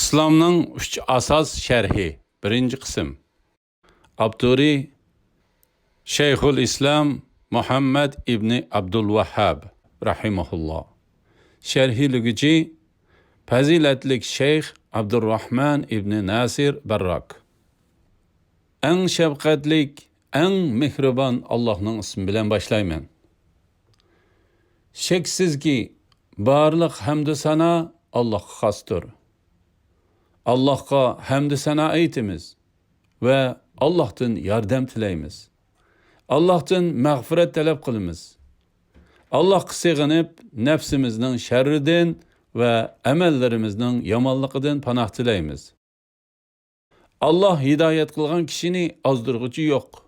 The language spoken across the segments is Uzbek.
İslamның 3 asas şərhi. Birinci qism. Abduri Şeyhül İslam Muhammed İbni Abdülvahhab rahimahullah. Şərhilügücü Faziletlik Şeyh Abdurrahman İbni Nasir Berrak. En şefkatlik, en mehriban Allah'ın ismi bilen başlayman. Şeksiz ki barlıq hamd sana Allah'a xastır. Allah'a hamd sana aytimiz ve Allah'tan yardım tileymiz. Allah'tan mağfiret talep kılımız. Allah'a sığınıp nefsimizden şerrinden ve emellerimizden yamanlıqıdan panah tileymiz. Allah hidayet kılgan kişini azdırgıcı yok.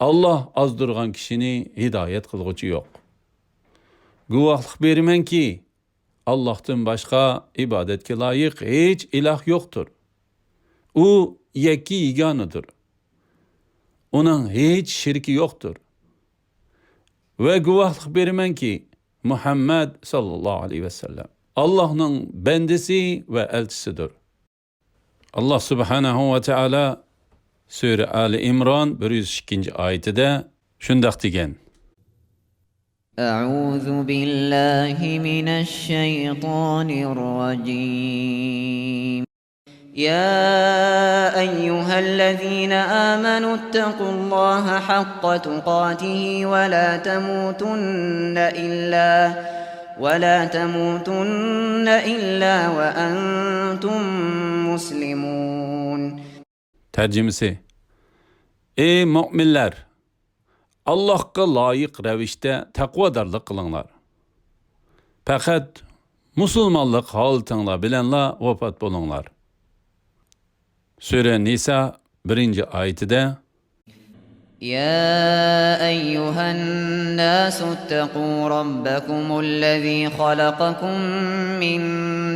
Allah azdırgan kişini hidayet kılgıcı yok. Guvahlık bermen ki Allah'tan başka ibadetke layık hiç ilah yoktur. O yekki yiganıdır. Onun hiç şirki yoktur. Ve guvahlık bermen ki Muhammed sallallahu aleyhi ve sellem Allah'ın bendisi ve elçisidir. Allah subhanahu ve teala Sure Ali İmran 102. ayetinde şundaq degen. أعوذ بالله من الشيطان الرجيم يا أيها الذين آمنوا اتقوا الله حق تقاته ولا تموتن إلا وأنتم مسلمون. Tercümesi: Ey müminler! Allah'a layık revişte takvadarlık kılınlar. Fakat musulmanlık halıtınla bilenla vefat bulunlar. Sure Nisa 1. ayetinde يا أيها الناس اتقوا ربكم الذي خلقكم من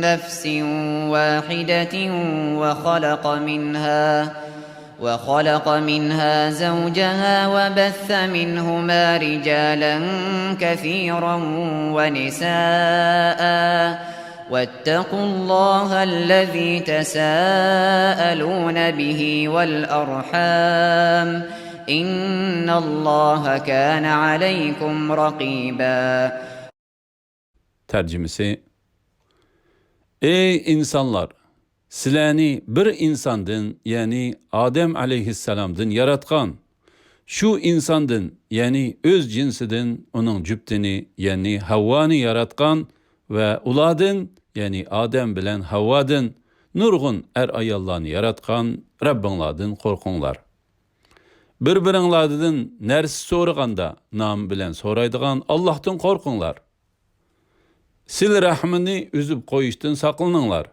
نفس واحدة وخلق منها زوجها وبث منهما رجالا كثيرا ونساء واتقوا الله الذي تساءلون به والأرحام إن الله كان عليكم رقيبا. Tercümesi: Ey insanlar! Sileni bir insandın, yani Adem aleyhisselamdın yaratkan. Şu insandın, yani öz cinsidin onun cüptini, yani Havva'nı yaratkan ve uladın, yani Adem bilen Havva'dın, nurgun ayallarını yaratkan Rabbinladın korkunlar. Bir-birinladın nersi sorğanda nam bilen soraydıgan Allah'tan korkunlar. Sil rahmini üzüp koyuştun saklanınlar.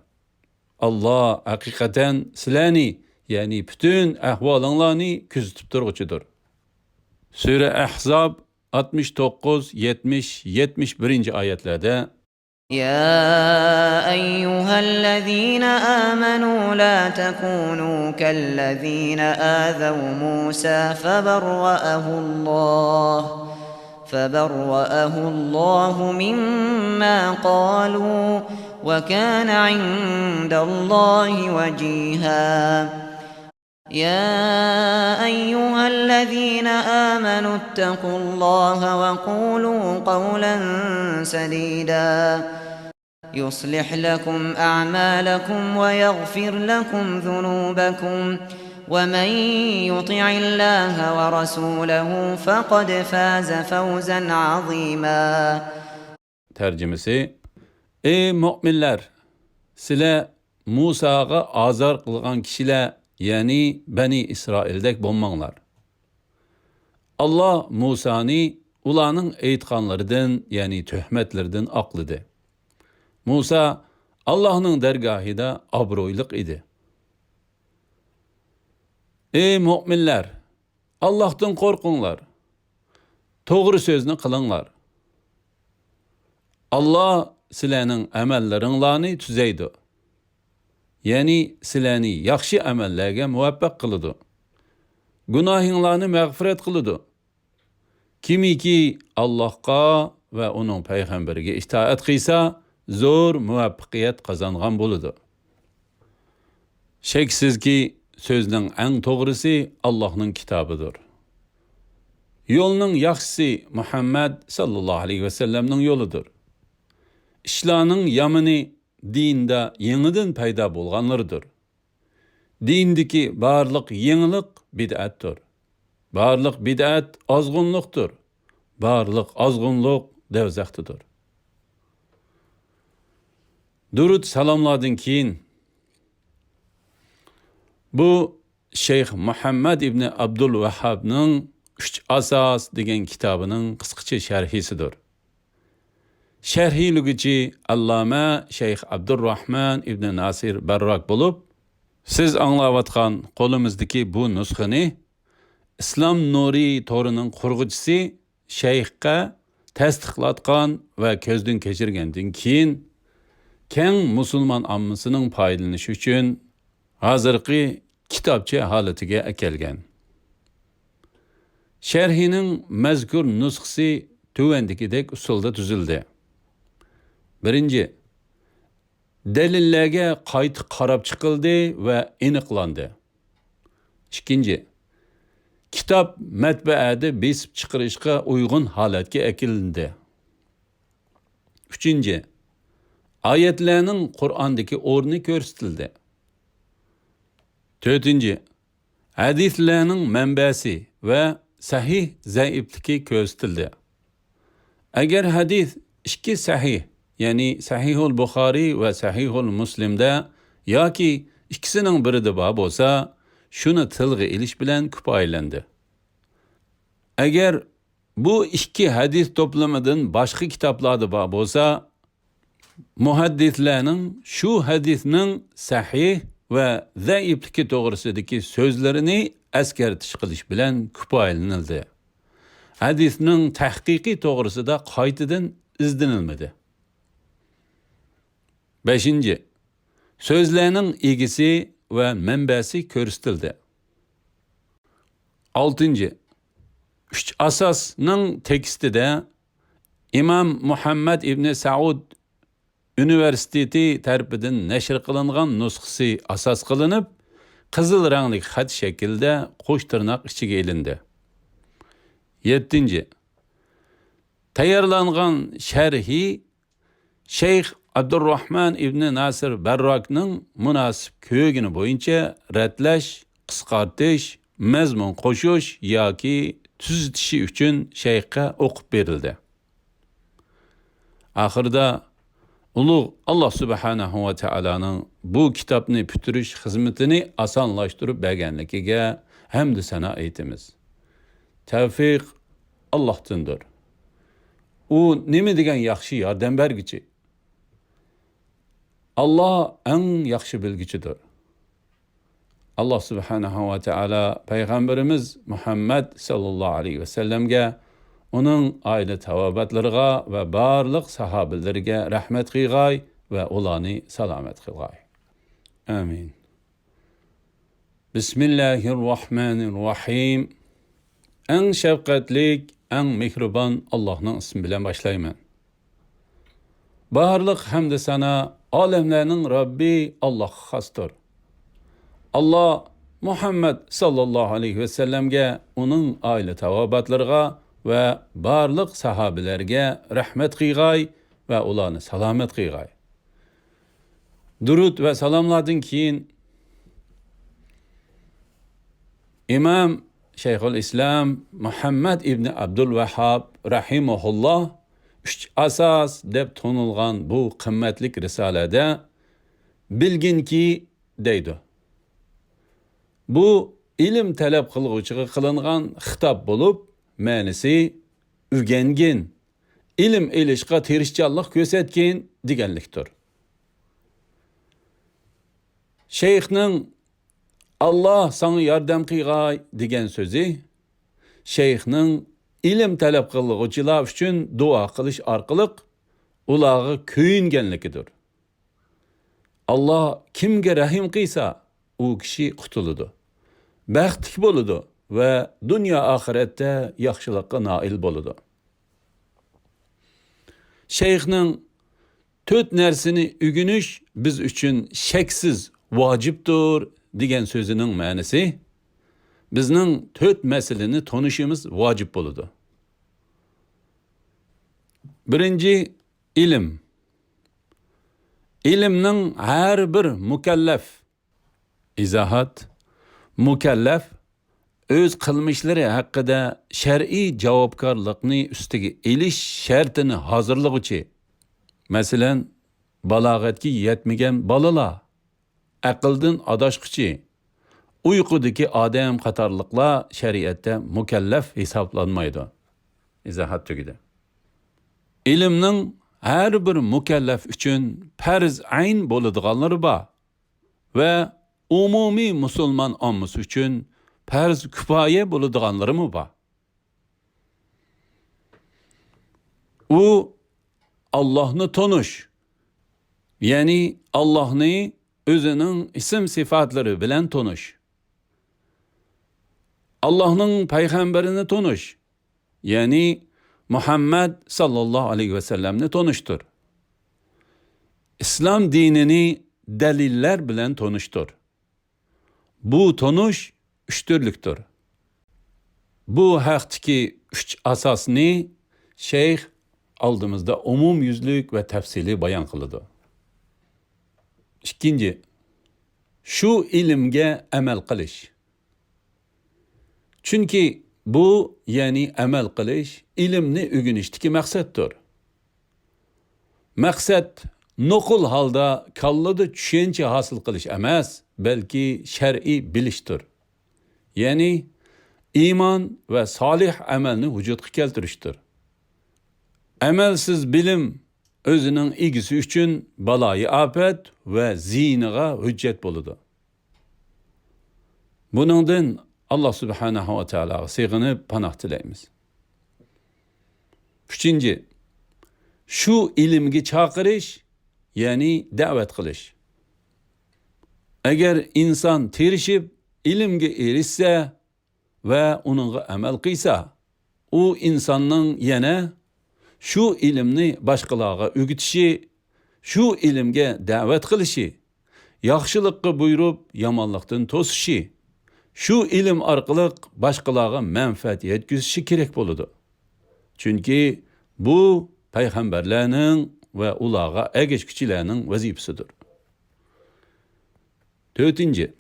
Allah hakikaten sileni, yani bütün ahvalınlarını küzütüp durgucudur. Sure Ahzab 69, 70, 71. ayetlerde يا أيها الذين آمنوا لا تكونوا كالذين آذوا موسى فبرأه الله مما قالوا وكان عند الله وجيها. يا أيها الذين آمنوا اتقوا الله وقولوا قولا سديدا يصلح لكم أعمالكم ويغفر لكم ذنوبكم ومن يطع الله ورسوله فقد فاز فوزا عظيما. Tercümesi: Ey müminler! Sile Musa'ga azar kılgan kişiler, yani Beni İsrail'dek bulmanlar. Allah Musa'nı ulanın eytkanlardan, yani töhmetlerden aklıdı. Musa Allah'ın dergahida abroyluk idi. Ey müminler! Allah'tan korkunlar. Doğru sözünü kılınlar. Allah silenin emellerinlerini tüzeydi. Yani sileni yaxşı emellerge muvaffak kılıdı. Günahınlarını mağfiret kılıdı. Kimi ki Allah'a ve onun peygamberine itaat kıysa zor muvaffakiyet kazangan buludu. Şeksizki sözün en doğrusu Allah'ın kitabıdır. Yolunun yaxşısı Muhammed sallallahu aleyhi ve sellem'nin yoludur. İşlarının yamini dinde yeniden payda bolganlarıdır. Dindeki barlık yenilik bid'atdır. Barlık bid'at azgınlıktır. Barlık azgınlık devzaktıdır. Durud salamladın keyin bu Şeyh Muhammed İbni Abdülvehhab'nın 3 asas degan kitabının qısqacha şerhisidir. Şerhilügici Allama Şeyh Abdurrahman İbni Nasir Barrak bulup, siz anlavatkan kolumuzdaki bu nusxani İslam Nuri torunun qurguchisi Şeyh'e tasdiqlatgan ve ko'zdan kechirgandan keyin keng musulmon ammasining foydalanishi uchun hozirgi kitobcha holatiga akelgan. Şerhinin mazkur nusxasi tuvandagidek usulda tuzildi. Birinci, delillerge qayta qarab chiqildi ve aniqlandi. İkinci, kitap matbaada besib chiqarishga uygun holatga akilindi. Üçüncü, ayetlerinin Kur'an'daki o'rni ko'rsatildi. Dördüncü, hadislerinin manbasi ve sahih zaifligi ko'rsatildi. Agar hadis ikki sahih, yani Sahihul Buxoriy ve Sahihul Muslim'de yoki ikkisining birida bor bo'lsa, shuni tilga ilish bilan kifoyalandi. Agar bu ikki hadis to'plamidan boshqa kitoblarda bor bo'lsa, muhaddislarning shu hadisning sahih ve zaifligi to'g'risidagi so'zlarini askartish qilish bilan kifoyalanildi. Hadisning tahqiqiy to'g'risida qaytadan izlanilmadi. 5. Sözlerinin ilgisi ve menbesi ko'rsatildi. 6. 3 asasning tekstida İmam Muhammed İbni Saud Üniversiteti tarafidan nashr qilingan nusxasi asas qilinib, qizil rangli xat shaklda qo'sh tirnoq ichiga ilindi. 7. Tayyorlangan sharhi Şeyh Abdurrahman İbni Nasir Barrak'ning munosib ko'gini bo'yicha ratlash, qisqartish, mazmun qo'shish yoki tuzitishi uchun shayxga o'qib berildi. Oxirida ulug' Allah subhanahu va taoloning bu kitobni bitirish xizmatini osonlashtirib berganligiga hamd sana aytamiz. Tavfiq Allohdandir. U nima degan yaxshi yordam bergichi. Allah en yaxshi bilgichidir. Allah subhanahu wa ta'ala Peygamberimiz Muhammed sallallahu aleyhi ve sellemge, onun aile tavabatlarına ve barlıq sahabelerine rahmet qilgay ve ulanı salamet qilgay. Amin. Bismillahirrahmanirrahim. En şefkatlik, en mehriban Allah'ın ismi bilen başlayman. Barlıq hamd sana alemlerinin Rabbi Allah xasdır. Allah Muhammed sallallahu aleyhi ve sellemge, onun aile tavabatlarına ve barlıq sahabelerge rahmet qilgay ve ulanı salamet qilgay. Durud ve salamladın keyin İmam Şeyhül İslam Muhammed İbni Abdülvehhab rahimahullah 3 asas deb tonulgan bu qimmatlik risalada bilginki deydi. Bu ilim talab qilguvchiga qilingan xitob bo'lib, ma'nisi o'rgangin, ilm elishga tirishchanlik ko'rsatgin deganlikdir. Shayxning Allah sana yordam qilgay degan so'zi shayxning ilim talab qilguvchilar uchun duo qilish orqali ularga kuyinganligidir. Allah kimga rahim qilsa, u kishi qutuladi, baxtli bo'ladi va dunyo oxiratda yaxshilikqa noil bo'ladi. Shayxning 4 narsani o'rganish biz uchun shaksiz vaciptir degan so'zining ma'nosi bizning 4 masalani tonishimiz vacip bo'ladi. Birinci, ilim. İlimning her bir mukallaf, izohat, mukallaf öz qilmishlari haqida shar'iy javobgarlikni ustiga elish shartini hozirlig'ichi. Masalan, balog'atga yetmagan bolalar, aqldan adashqichi, uyqudagi odam qatorliqlar shariatda mukallaf hisoblanmaydi. Izohat tugidi. İlimning her bir mukallaf uchun farz ayn bo'ladiganlari bor va umumiy musulmon ommasi uchun farz kifoya bo'ladiganlari bor. U Allah'ni tonish, ya'ni Allah'ni o'zining ism sifatlari bilan tonish. Allah'ning payg'ambarini tonish, ya'ni Muhammed sallallahu aleyhi ve sellem'ni tonuştur. İslam dinini deliller bilen tonuştur. Bu tonuş üç türlüktür. Bu haktaki 3 asasını Şeyh aldığımızda umum yüzlük ve tefsili bayan kılıdı. İkinci, şu ilimge emel kılış. Çünkü bu yani amel qilish ilmni o'rganishdagi maqsaddir. Maqsad nuqul holda kallada tushuncha hosil qilish emas, balki shar'iy bilishdir. Ya'ni iymon va solih amalni vujudga keltirishdir. Amalsiz bilim o'zining egisi uchun baloyi afat va ziyniga hujjat bo'ladi. Buningdan Allah subhanahu wa ta'ala sığınıp panah dileymiz. Üçüncü, şu ilimgi çağırış, yani davet kılış. Eğer insan tirişip ilimge erişse ve onunla amel kıysa, o insanın yine şu ilimni başkalarına öğütüşü, şu ilimge davet kılışı, yaxşılıkka buyurup yamanlıktan tosuşu, şu ilim arqılıq başqalarına mənfəət yetkizişi kerak boludu. Çünki bu peyğəmbərlərinin və ulağa əgəşkiçilərinin vəzifəsidir. Dördüncü,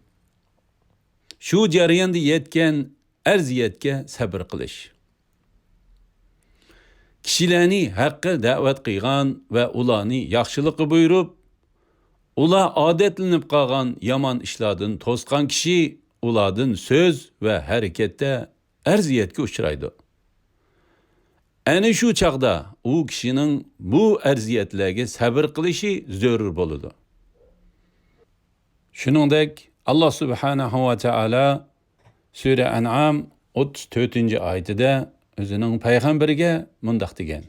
şu jarayanda yetken ərziyetke səbir qilish. Kişilərni haqqa dəvət qıyğan və ularni yaxşılıqqa buyurup, ular adətlenib qalğan yaman işlardan tosqan kişi ulardan söz ve harekette erziyetke uçraydı. Ani şu çağda o kişinin bu erziyetlerge sabır kılışı zörür boludu. Şuningdek Allah subhanahu wa ta'ala Sure An'am 34. ayetida o'zining payg'ambariga mundaq degan.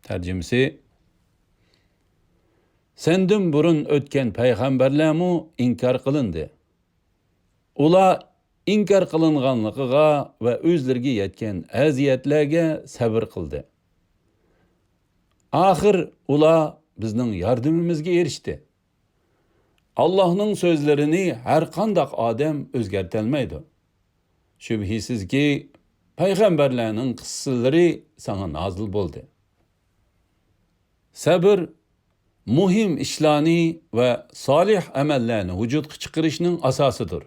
Tarjimasi: Sendin burun o'tgan payg'ambarlarmu inkar qilindi. Ular inkar qilinganligiga va o'zlariga yetgan aziyatlarga sabr qildi. Axir ular bizning yordamimizga erishdi. Allohning so'zlarini har qanday odam o'zgartirolmaydi. Shubhisizki payg'ambarlarning qissalari sana nozil bo'ldi. Sabr muhim ishlarni va solih amallarni vujudga chiqarishning asosidir.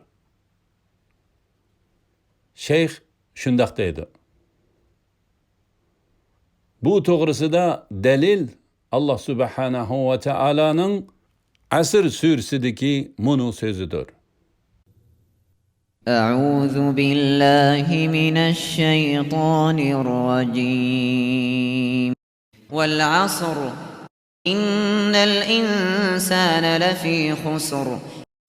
Şeyh şundaq deydi. Bu to'g'risida dalil Allah subhanahu wa ta'alaning Asr suresidagi munu so'zidir. A'udhu billahi minash shaytonir rajim. Wal 'asr innal insana lafi khusr.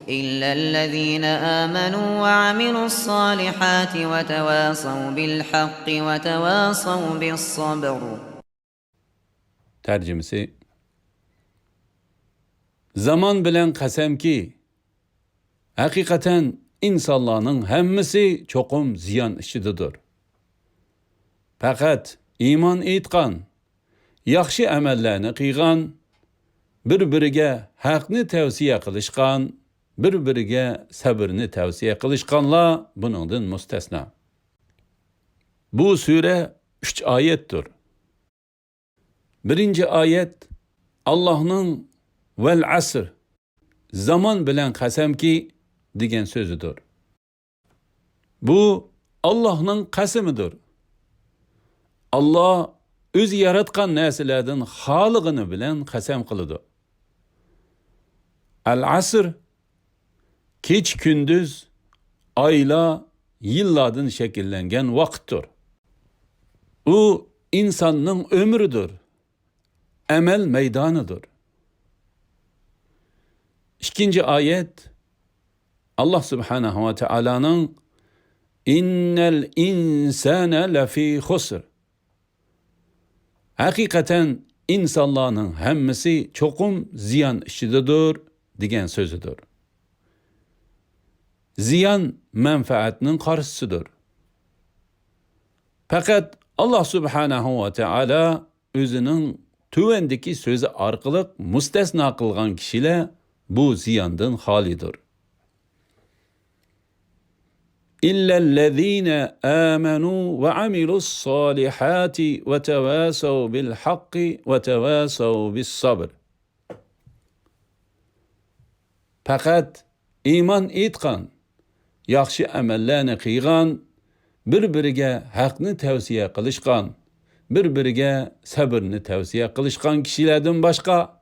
إلا الذين آمنوا وعملوا الصالحات وتواصوا بالحق وتواصوا بالصبر. Tercümesi: Zaman bilen qasamki, hakikaten insanların hammasi çoqum ziyan ishididir. Faqat iman etgan, yaxshi amallarni qilgan, bir-biriga haqni tavsiya qilishgan bir-biriga sabrni tavsiya qilishganlar buningdan mustasno. Bu sura 3 oyatdir. Birinchi oyat Allohning vel asr zaman bilan qasamki degan so'zidir. Bu Allohning qasamidir. Allah o'zi yaratgan narsalardan xoliqini bilan qasam qiladi. Al-asr kech kunduz, oylar, yillardan shakllangan vaqtdir. U insonning umridir. Amal maydonidir. İkinci ayet Allah subhanahu ve Taala'nın innel insane lefi khusr. Hakikaten insanların hammasi çokum ziyan içidedir degan sözüdür. Ziyan menfaatinin karşısıdır. Fakat Allah subhanahu ve Taala özünün tövendeki sözü arqılıq mustasna qılğan kişiler bu ziyandan halidir. İllellezine amenu ve amilus salihati ve tevasav bil haqqi ve tevasav bis sabr. Fakat iman etgan, yaxshi amallarni qilgan, bir-biriga haqni tavsiya qilishgan, bir-biriga sabrni tavsiya qilishgan kishilardan boshqa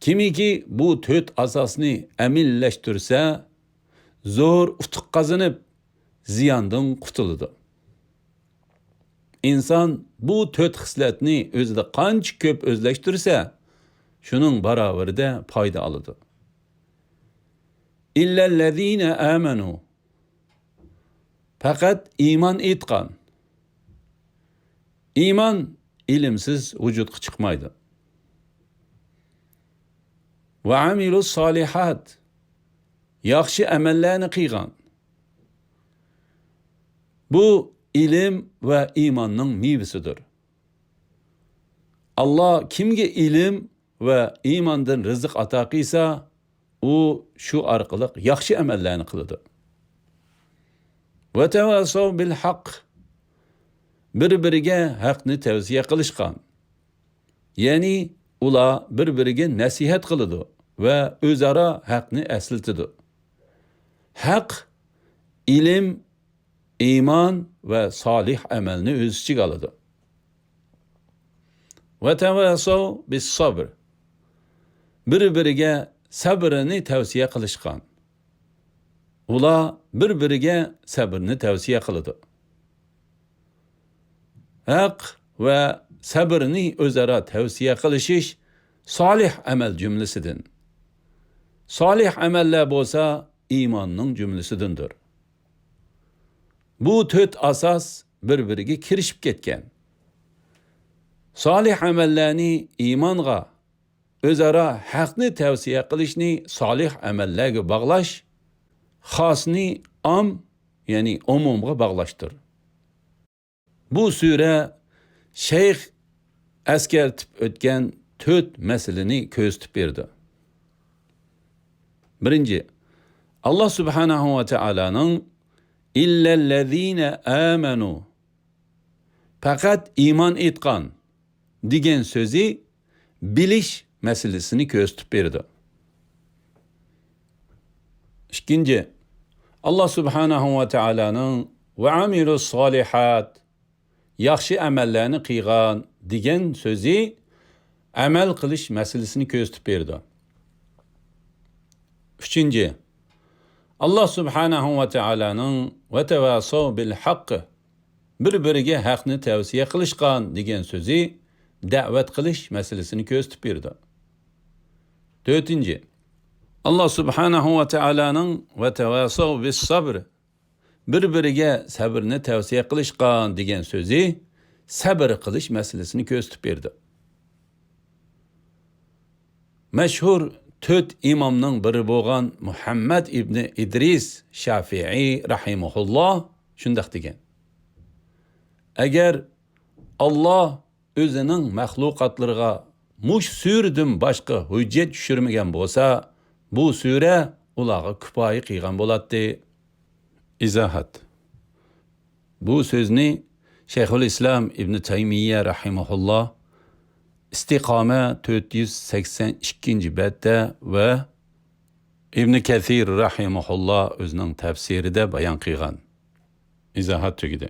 kimiki bu 4 asosni amillashtirsa, zo'r utuq qazanib, ziyondan qutuladi. İnson bu 4 xislatni o'zida qancha ko'p o'zlashtirsa, shuning barobarida foyda oladi. İllellezine amenu. Fakat iman etgan. İman ilimsiz vücudga chiqmaydi. Ve amilus salihat. Yaxshi amallarni qilgan. Bu ilim ve imanning mevasidir. Allah kimga ilim ve imandan rizq ato qilsa, u shu orqali yaxshi amallarni qiladi. Ve tevasav bil haqq. Bir-biriga haqni tavsiya qilishgan. Ya'ni ular bir-biriga nasihat qiladi ve o'zaro haqni aslatadi. Haq, ilim, iman ve salih amalni o'z ichiga oladi. Ve tevasav bis sabr. Bir-biriga sabrni tavsiya qilishgan. Ular bir-biriga sabrni tavsiya qiladi. Haq ve sabrni o'zaro tavsiya qilishish solih amal jumlasidan. Solih amallar bo'lsa imonning jumlasidandir. Bu 4 asos bir-biriga kirishib ketgan. Solih amallarni imonga, o'zaro haqni tavsiya qilishni solih amallarga bog'lash, xosni am, ya'ni umumga bog'lashdir. Bu sura Shayx askartib o'tgan 4 masalani ko'rsatib berdi. Birinchi, Allah subhanahu ve Taala'nın illellezine amenu. Fakat iman etgan degan so'zi bilish masalasini ko'rsatib berdi. İkinci, Allah subhanahu ve Taala'nın ve amilus salihat yaxshi amallarni qilgan degan so'zi amal qilish masalasini ko'rsatib berdi. Üçüncü, Allah subhanahu ve Taala'nın ve tevasav bil haqqi bir-biriga haqni tavsiya qilishgan degan so'zi da'vat qilish masalasini ko'rsatib berdi. Dördüncü, Allah subhanahu ve Taala'nın ve tevasav bis sabr bir-biriga sabrni tavsiya qilishgan degan so'zi sabr qilish masalasini ko'rsatib berdi. Mashhur 4 imamning biri bo'lgan Muhammad ibn İdris Shafi'i rahimahulloh shunday degan. Agar Allah o'zining mahluqotlarga mush suradan boshqa hujjat tushirmagan bo'lsa, bu sura ularga kifoya qilgan bo'ladi. Izohat. Bu so'zni Shayxul Islom Ibn Taymiyya rahimahulloh Istiqoma 482 betda va Ibn Kathir rahimahulloh o'zining tafsirida bayon qilgan. Izohat tugidi.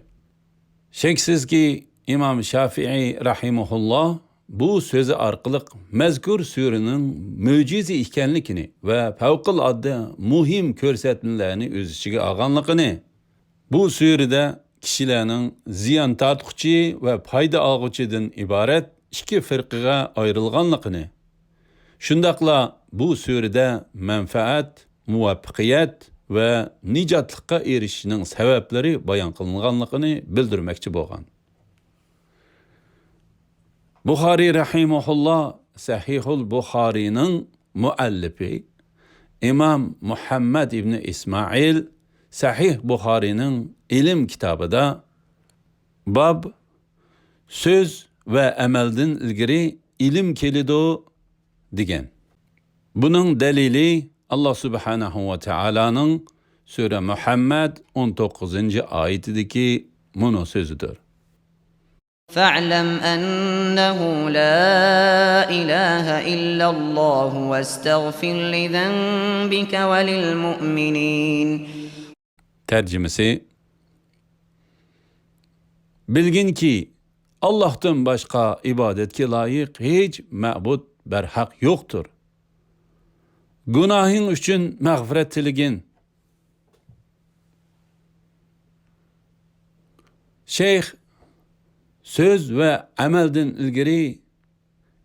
Sheksizki İmam Shafi'i rahimahulloh bu so'zi orqali mazkur suraning mo'jiza ekanligini va favqulodda muhim ko'rsatmalarni o'z ichiga olganligini, bu surada kishilarning ziyon tortquchi va foyda olg'uchidan iborat ikki firqaga ayrilganligini, shundaqla bu surada manfaat, muvaffaqiyat va nijotlikqa erishishning sabablari bayon qilinganligini bildirmoqchi bo'lgan. Buxoriy rahimahulloh Sahihul Buxoriyning muallifi İmam Muhammad ibn İsmail Sahih Buxoriyning ilm kitobida bab so'z va amaldan ilgari ilm kelidu degan. Buning dalili Allah subhanahu va taolaning Sura Muhammad 19-oyatidagi bunu so'zidir. فاعلم أنه لا إله إلا الله واستغفر لذنبك وللمؤمنين. Tercümesi: Bilgin ki Allah'tan başka ibadetke layık hiç ma'bud berhak yoktur. Günahın üçün mağfiret tiligin. Şeyh söz ve amelden ilgiri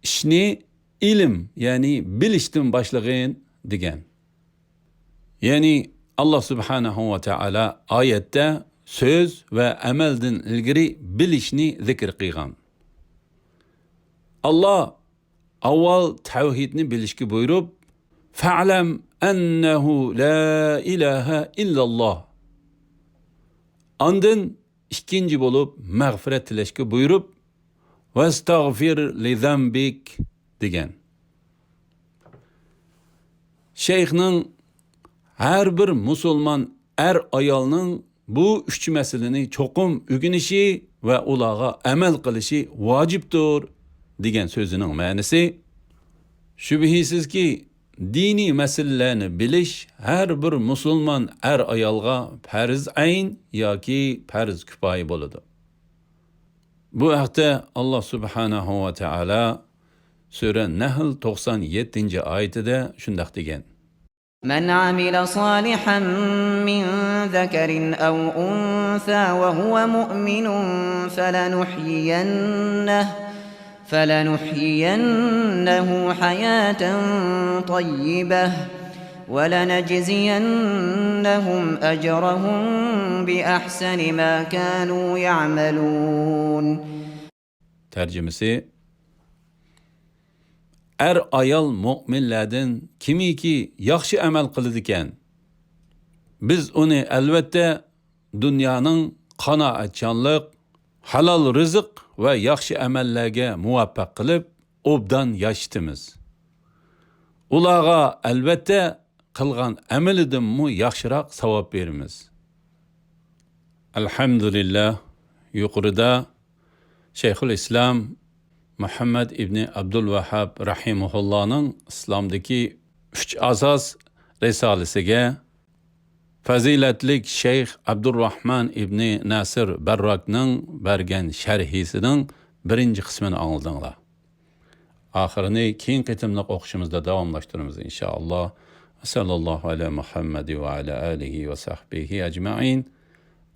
işni ilim yani biliştin başlığın degen. Yani Allah subhanahu ve taala ayette söz ve amelden ilgiri bilişni zikr qilgan. Allah avval tevhidni bilishga buyurup fa'lam ennehu la ilahe illallah. Andın ikinci bolup mağfiret tilashga buyurup vestagfir li zambik degan. Şeyhning her bir musulmon ayolning bu üç meseleni çoqum ügünişi ve ulağa amel qilishi vaciptir degan so'zining ma'nosi shubhisiz ki dini meselelerni bilish her bir musulmon ayolga farz ayn yoki farz kifoya bo'ladi. Bu haqda Allah subhanahu ve taala Sura Nahl 97-oyatida shundoq degan. من عمل صالحا من ذكر أو أنثى وهو مؤمن فلنحيينه حياة طيبة ولنجزينهم أجرهم بأحسن ما كانوا يعملون. Tercümesi: ayol mu'minlardan kimiki yaxshi amal qiladi ekan, biz uni albatta dunyoning qanoatchanlik, halol rizq va yaxshi amallarga muvaffaq qilib obdan yashitimiz. Ularga albatta qilgan amalidan mu yaxshiroq savob beramiz. Alhamdulillah, yuqorida Shayxul Islom Muhammad ibn Abdulvahhab rahimahullahning islomdagi 3 asos risolasiga fazilatlik Shayx Abdurrahman ibn Nasir Barrakning bergan sharhisining birinchi qismini angladinglar. Oxirini keyin qitimliq o'qishimizda davomlashtiramiz inshaalloh. Sallallohu ala Muhammad va ala alihi va sahbihi ajma'in.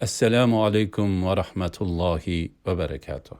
Assalomu alaykum va rahmatullohi va barakatuh.